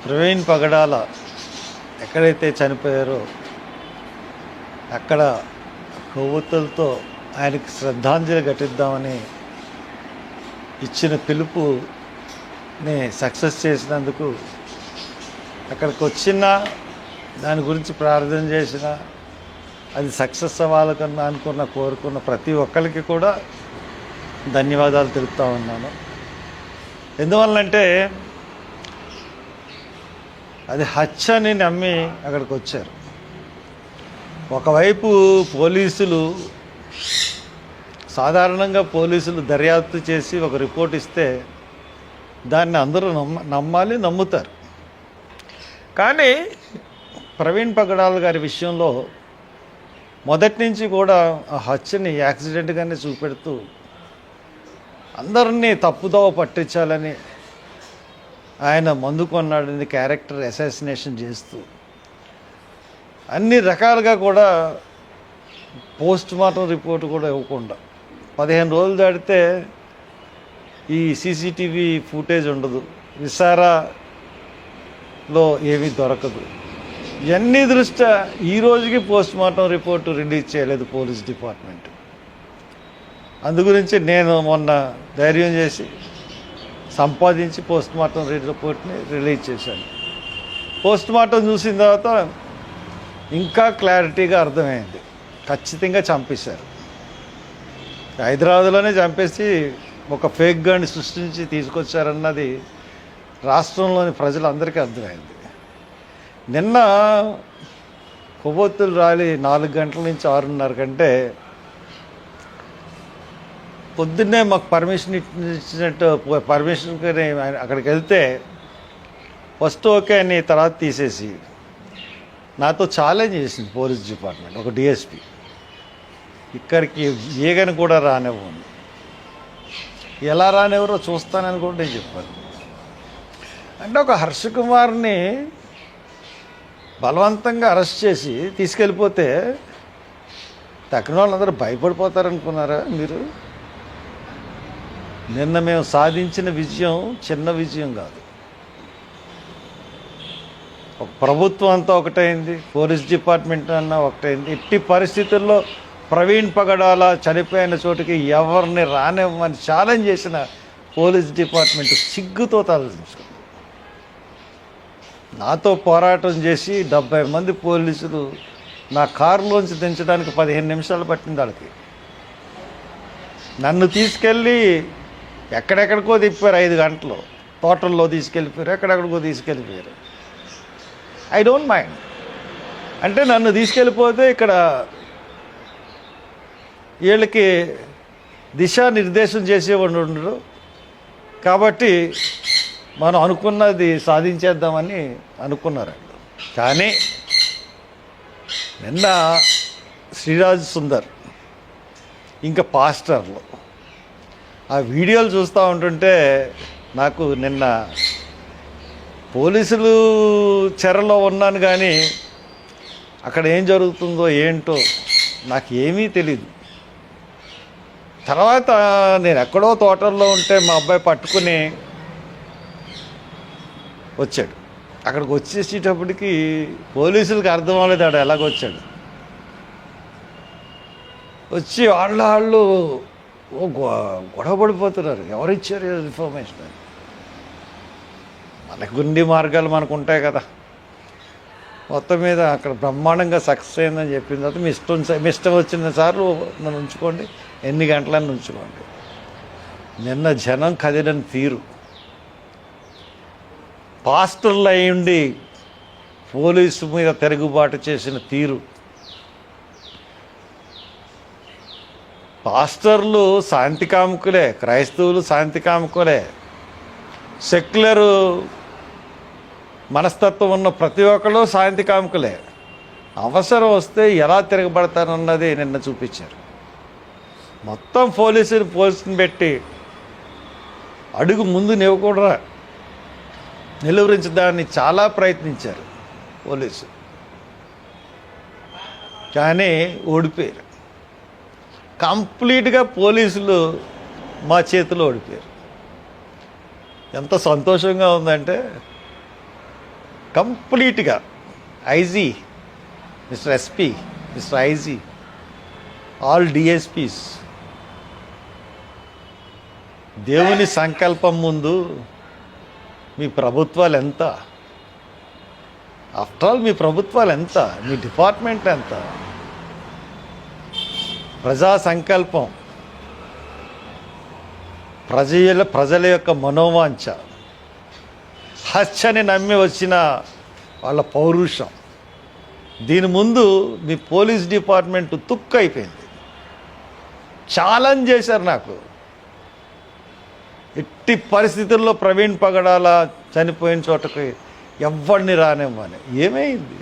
ప్రవీణ్ పగడాల ఎక్కడైతే చనిపోయారో అక్కడ కొవ్వొత్తులతో ఆయనకి శ్రద్ధాంజలి ఘటిద్దామని ఇచ్చిన పిలుపుని సక్సెస్ చేసినందుకు అక్కడికి వచ్చిన దాని గురించి ప్రార్థన చేసిన అది సక్సెస్ అవ్వాలకన్నా కోరుకున్న ప్రతి ఒక్కరికి కూడా ధన్యవాదాలు తెలుపుతా ఉన్నాను. ఎందువల్లంటే అది హత్య అని నమ్మి అక్కడికి వచ్చారు. ఒకవైపు పోలీసులు సాధారణంగా దర్యాప్తు చేసి ఒక రిపోర్ట్ ఇస్తే దాన్ని అందరూ నమ్మాలి, నమ్ముతారు. కానీ ప్రవీణ్ పగడాల గారి విషయంలో మొదటి నుంచి కూడా ఆ హత్యని యాక్సిడెంట్గానే చూపెడుతూ అందరినీ తప్పుదోవ పట్టించాలని ఆయన మందు కొన్నాడని క్యారెక్టర్ అసాసినేషన్ చేస్తూ అన్ని రకాలుగా కూడా పోస్ట్ మార్టం రిపోర్ట్ కూడా ఇవ్వకుండా 15 రోజులు దాటితే ఈ సీసీటీవీ ఫుటేజ్ ఉండదు, విసారాలో ఏమీ దొరకదు. ఇవన్నీ దృష్ట్యా ఈ రోజుకి పోస్ట్ మార్టం రిపోర్టు రిలీజ్ చేయలేదు పోలీస్ డిపార్ట్మెంట్. అందుగురించి నేను మొన్న ధైర్యం చేసి సంపాదించి పోస్ట్ మార్టం రిపోర్ట్ని రిలీజ్ చేశాను. పోస్ట్ మార్టం చూసిన తర్వాత ఇంకా క్లారిటీగా అర్థమైంది, ఖచ్చితంగా చంపేశారు. హైదరాబాద్లోనే చంపేసి ఒక ఫేక్ గన్ని సృష్టించి తీసుకొచ్చారన్నది రాష్ట్రంలోని ప్రజలందరికీ అర్థమైంది. నిన్న కొవ్వొత్తులు రాలి 4 గంటల నుంచి 6:30 కంటే పొద్దున్నే మాకు పర్మిషన్ ఇచ్చినట్టు పర్మిషన్కి అక్కడికి వెళ్తే ఫస్ట్ ఓకే అని తర్వాత తీసేసి నాతో ఛాలెంజ్ చేసింది పోలీస్ డిపార్ట్మెంట్, ఒక డిఎస్పి. ఇక్కడికి ఏగని కూడా రానివ్వండి, ఎలా రానివ్వరో చూస్తానని కూడా నేను చెప్పాను. అంటే ఒక హర్ష కుమార్ని బలవంతంగా అరెస్ట్ చేసి తీసుకెళ్ళిపోతే తక్కిన వాళ్ళందరూ భయపడిపోతారనుకున్నారా మీరు? నిన్న మేము సాధించిన విజయం చిన్న విజయం కాదు. ఒక ప్రభుత్వం అంతా ఒకటైంది, పోలీస్ డిపార్ట్మెంట్ అన్నా ఒకటైంది. ఎట్టి పరిస్థితుల్లో ప్రవీణ్ పగడాల చనిపోయిన చోటుకి ఎవరిని రానివ్వమని ఛాలెంజ్ చేసిన పోలీస్ డిపార్ట్మెంట్ సిగ్గుతో తలదించుకుంది. నాతో పోరాటం చేసి 70 మంది పోలీసులు నా కారులోంచి దించడానికి 15 నిమిషాలు పట్టింది వాళ్ళకి. నన్ను తీసుకెళ్ళి ఎక్కడెక్కడికో తిప్పారు, 5 గంటలు తోటల్లో తీసుకెళ్ళిపోయారు, ఎక్కడెక్కడికో తీసుకెళ్ళిపోయారు. I don't mind. అంటే నన్ను తీసుకెళ్ళిపోతే ఇక్కడ వీళ్ళకి దిశానిర్దేశం చేసేవాడు ఉండడు, కాబట్టి మనం అనుకున్నది సాధించేద్దామని అనుకున్నారండి. కానీ నిన్న శ్రీరాజ్ సుందర్ ఇంకా పాస్టర్లు ఆ వీడియోలు చూస్తూ ఉంటుంటే నాకు నిన్న పోలీసులు చెరలో ఉన్నాను కానీ అక్కడ ఏం జరుగుతుందో ఏంటో నాకు ఏమీ తెలీదు. తర్వాత నేను ఎక్కడో తోటల్లో ఉంటే మా అబ్బాయి పట్టుకుని వచ్చాడు. అక్కడికి వచ్చేసేటప్పటికి పోలీసులకు అర్థం అవ్వలేదు ఆడ ఎలాగొచ్చాడు. వచ్చి వాళ్ళు గొడవ పడిపోతున్నారు, ఎవరిచ్చారు ఇన్ఫర్మేషన్ అని. మనకు గుండి మార్గాలు మనకు ఉంటాయి కదా. మొత్తం మీద అక్కడ బ్రహ్మాండంగా సక్సెస్ అయిందని చెప్పిన తర్వాత మీ ఇష్టం వచ్చిన సార్లు నన్ను ఉంచుకోండి, ఎన్ని గంటలని ఉంచుకోండి. నిన్న జనం కదిలిన తీరు, పాస్టర్లు అయ్యుండి పోలీసు మీద తిరుగుబాటు చేసిన తీరు. పాస్టర్లు శాంతి కాముకులే, క్రైస్తవులు శాంతి కాముకులే, సెక్యులరు మనస్తత్వం ఉన్న ప్రతి ఒక్కరు శాంతి కాముకులే. అవసరం వస్తే ఎలా తిరగబడతారన్నది నిన్న చూపించారు. మొత్తం పోలీసుని పెట్టి అడుగు ముందు నివ్వకూడరా నిలువరించడాన్ని చాలా ప్రయత్నించారు పోలీసు, కానీ ఓడిపోయారు. కంప్లీట్గా పోలీసులు మా చేతిలో ఓడిపోయారు. ఎంత సంతోషంగా ఉందంటే కంప్లీట్గా IG, mister SP, mister IG, all DSPs దేవుని సంకల్పం ముందు మీ ప్రభుత్వాలు ఎంత? ఆఫ్టర్ ఆల్ మీ ప్రభుత్వాలు ఎంత? మీ డిపార్ట్మెంట్ ఎంత? ప్రజా సంకల్పం, ప్రజల యొక్క మనోవాంఛ, హత్యని నమ్మి వచ్చిన వాళ్ళ పౌరుషం, దీని ముందు మీ పోలీస్ డిపార్ట్మెంట్ తుక్కు అయిపోయింది. ఛాలెంజ్ చేశారు నాకు, ఎట్టి పరిస్థితుల్లో ప్రవీణ్ పగడాల చనిపోయిన చోటకి ఎవరిని రానివ్వని. ఏమైంది?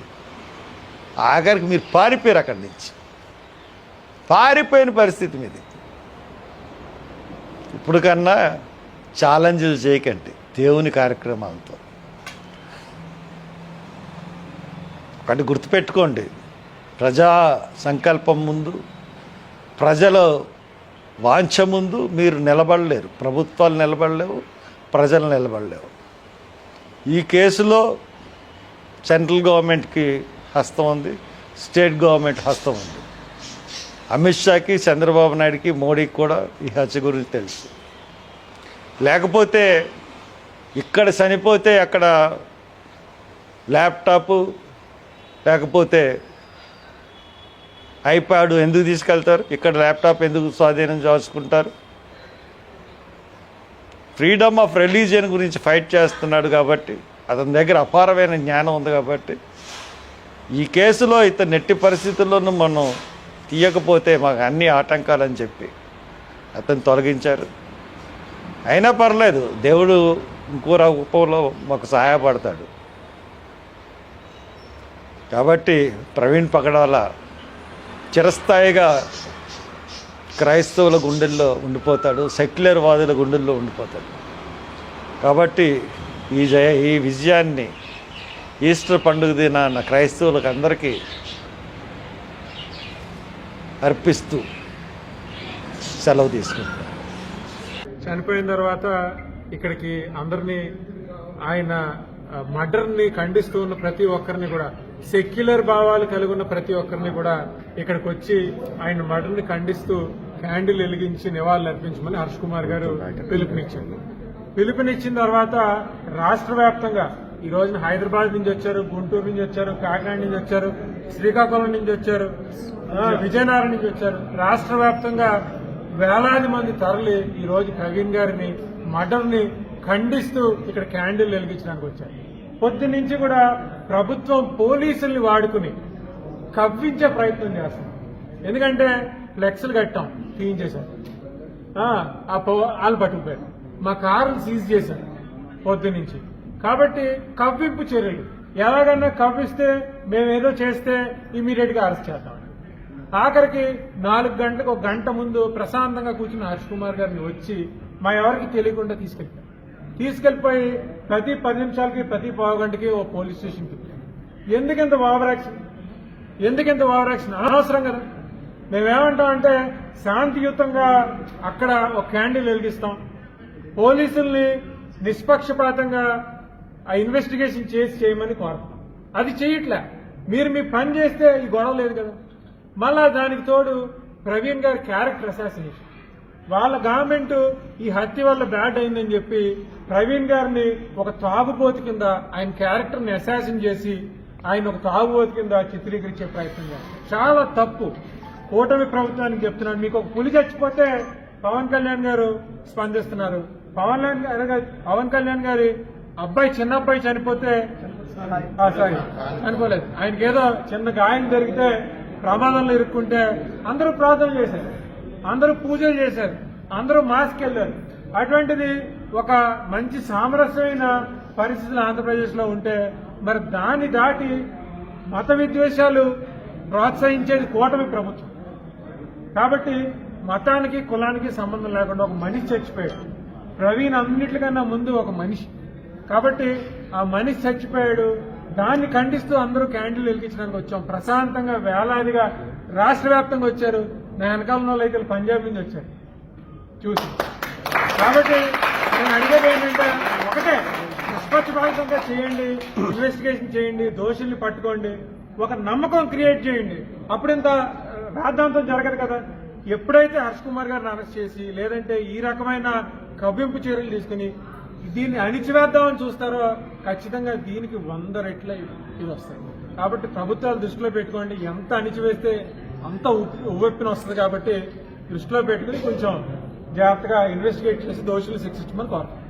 ఆఖరికి మీరు పారిపోయారు అక్కడి నుంచి. పారిపోయిన పరిస్థితి మీది. ఇప్పుడు కన్నా ఛాలెంజ్లు చేయకండి దేవుని కార్యక్రమాలతో. ఒకటి గుర్తుపెట్టుకోండి, ప్రజా సంకల్పం ముందు, ప్రజల వాంఛ ముందు మీరు నిలబడలేరు. ప్రభుత్వాలు నిలబడలేవు, ప్రజలు నిలబడలేవు. ఈ కేసులో సెంట్రల్ గవర్నమెంట్కి హస్తం ఉంది, స్టేట్ గవర్నమెంట్ హస్తం ఉంది. అమిత్ షాకి, చంద్రబాబు నాయుడుకి, మోడీకి కూడా ఈ హత్య గురించి తెలుసు. లేకపోతే ఇక్కడ చనిపోతే అక్కడ ల్యాప్టాపు లేకపోతే ఐప్యాడ్ ఎందుకు తీసుకెళ్తారు? ఇక్కడ ల్యాప్టాప్ ఎందుకు స్వాధీనం చేసుకుంటారు? ఫ్రీడమ్ ఆఫ్ రిలీజియన్ గురించి ఫైట్ చేస్తున్నాడు కాబట్టి, అతని దగ్గర అపారమైన జ్ఞానం ఉంది కాబట్టి, ఈ కేసులో ఇతను ఎట్టి పరిస్థితుల్లోనూ మనం తీయకపోతే మాకు అన్ని ఆటంకాలని చెప్పి అతను తొలగించారు. అయినా పర్లేదు, దేవుడు ఇంకో రూపంలో మాకు సహాయపడతాడు. కాబట్టి ప్రవీణ్ పగడాల చిరస్థాయిగా క్రైస్తవుల గుండెల్లో ఉండిపోతాడు, సెక్యులర్ వాదుల గుండెల్లో ఉండిపోతాడు. కాబట్టి ఈ విజయాన్ని ఈస్టర్ పండుగ దినాన క్రైస్తవులకు అందరికీ అర్పిస్తూ సెలవు తీసుకుంటాం. చనిపోయిన తర్వాత ఇక్కడికి అందరినీ, ఆయన మర్డర్ని ఖండిస్తూ ఉన్న ప్రతి ఒక్కరిని కూడా, సెక్యులర్ భావాలు కలిగి ఉన్న ప్రతి ఒక్కరిని కూడా ఇక్కడికి వచ్చి ఆయన మర్డర్ని ఖండిస్తూ క్యాండిల్ వెలిగించి నివాళులు అర్పించమని హర్ష్ కుమార్ గారు పిలుపునిచ్చారు. పిలుపునిచ్చిన తర్వాత రాష్ట్ర వ్యాప్తంగా ఈ రోజున హైదరాబాద్ నుంచి వచ్చారు, గుంటూరు నుంచి వచ్చారు, కాకినాడ నుంచి వచ్చారు, శ్రీకాకుళం నుంచి వచ్చారు, విజయనగరం నుంచి వచ్చారు. రాష్ట్ర వ్యాప్తంగా వేలాది మంది తరలి ఈ రోజు ప్రవీణ్ గారిని మర్డర్ని ఖండిస్తూ ఇక్కడ క్యాండిల్ వెలిగించడానికి వచ్చారు. పొద్దు నుంచి కూడా ప్రభుత్వం పోలీసుల్ని వాడుకుని కవ్వించే ప్రయత్నం చేస్తుంది. ఎందుకంటే ఫ్లెక్స్లు కట్టాం, తీయించేశారు, వాళ్ళు పట్టుకుపోయారు, మా కారును సీజ్ చేశారు పొద్దు నుంచి. కాబట్టి కవ్వింపు చర్యలు, ఎలాగన్నా కవ్విస్తే మేమేదో చేస్తే ఇమీడియట్ గా అరెస్ట్ చేద్దాం. ఆఖరికి 4 గంటలకు 1 గంట ముందు ప్రశాంతంగా కూర్చున్న హర్ష్ కుమార్ గారిని వచ్చి మా ఎవరికి తెలియకుండా తీసుకెళ్లిపోయి ప్రతి 10 నిమిషాలకి, ప్రతి పావు గంటకి ఓ పోలీస్ స్టేషన్కి. ఎందుకింత ఓవర్ యాక్షన్? అనవసరం కదా. మేమేమంటామంటే శాంతియుతంగా అక్కడ ఒక క్యాండిల్ వెలిగిస్తాం, పోలీసుల్ని నిష్పక్షపాతంగా ఆ ఇన్వెస్టిగేషన్ చేయమని కోరుతాం. అది చేయట్లే. మీరు మీ పని చేస్తే ఈ గొడవ లేదు కదా. మళ్ళా దానికి తోడు ప్రవీణ్ గారి క్యారెక్టర్ అసాసినేషన్. వాళ్ళ గవర్నమెంట్ ఈ హత్య వల్ల బ్యాడ్ అయిందని చెప్పి ప్రవీణ్ గారిని ఒక తాగుబోతు కింద, ఆయన క్యారెక్టర్ని అసాసిన్ చేసి ఆయన ఒక తాగుబోతు కింద చిత్రీకరించే ప్రయత్నం చేస్తారు. చాలా తప్పు. కూటమి ప్రభుత్వానికి చెప్తున్నాను, మీకు ఒక పులి చచ్చిపోతే పవన్ కళ్యాణ్ గారు స్పందిస్తున్నారు. పవన్ కళ్యాణ్ గారి చిన్న అబ్బాయి చనిపోతే, చనిపోలేదు, ఆయనకేదో చిన్న గాయం జరిగితే, ప్రమాదంలో ఇరుక్కుంటే అందరూ ప్రార్థన చేశారు, అందరూ పూజలు చేశారు, అందరూ మాస్క్ వెళ్ళారు. అటువంటిది ఒక మంచి సామరస్యమైన పరిస్థితులు ఆంధ్రప్రదేశ్లో ఉంటే, మరి దాన్ని దాటి మత విద్వేషాలు ప్రోత్సహించేది కూటమి ప్రభుత్వం. కాబట్టి మతానికి కులానికి సంబంధం లేకుండా ఒక మనిషి చచ్చిపోయాడు. ప్రవీణ్ అన్నిటికన్నా ముందు ఒక మనిషి. కాబట్టి ఆ మనిషి చచ్చిపోయాడు, దాన్ని ఖండిస్తూ అందరూ క్యాండిల్ వెలిగించడానికి వచ్చాం. ప్రశాంతంగా వేలాదిగా రాష్ట్ర వ్యాప్తంగా వచ్చారు. నా వెనకాల వాళ్ళు అయితే పంజాబ్ నుంచి వచ్చారు చూసి. కాబట్టి నేను అడిగేది ఏంటంటే ఒకటే, నిష్పక్షపాతంగా చేయండి, ఇన్వెస్టిగేషన్ చేయండి, దోషుల్ని పట్టుకోండి, ఒక నమ్మకం క్రియేట్ చేయండి. అప్పుడింత రాద్ధాంతం జరగదు కదా. ఎప్పుడైతే హర్ష్ కుమార్ గారిని అరెస్ట్ చేసి లేదంటే ఈ రకమైన కవ్వింపు చర్యలు తీసుకుని దీన్ని అణిచివేద్దామని చూస్తారో ఖచ్చితంగా దీనికి 100 రెట్ల ఇది వస్తాయి. కాబట్టి ప్రభుత్వాలు దృష్టిలో పెట్టుకోండి, ఎంత అణిచివేస్తే అంత ఉవ్వెప్పిన వస్తుంది. కాబట్టి దృష్టిలో పెట్టుకుని కొంచెం జాగ్రత్తగా ఇన్వెస్టిగేట్ చేసి దోషులు శిక్షించమని కోరుతాం.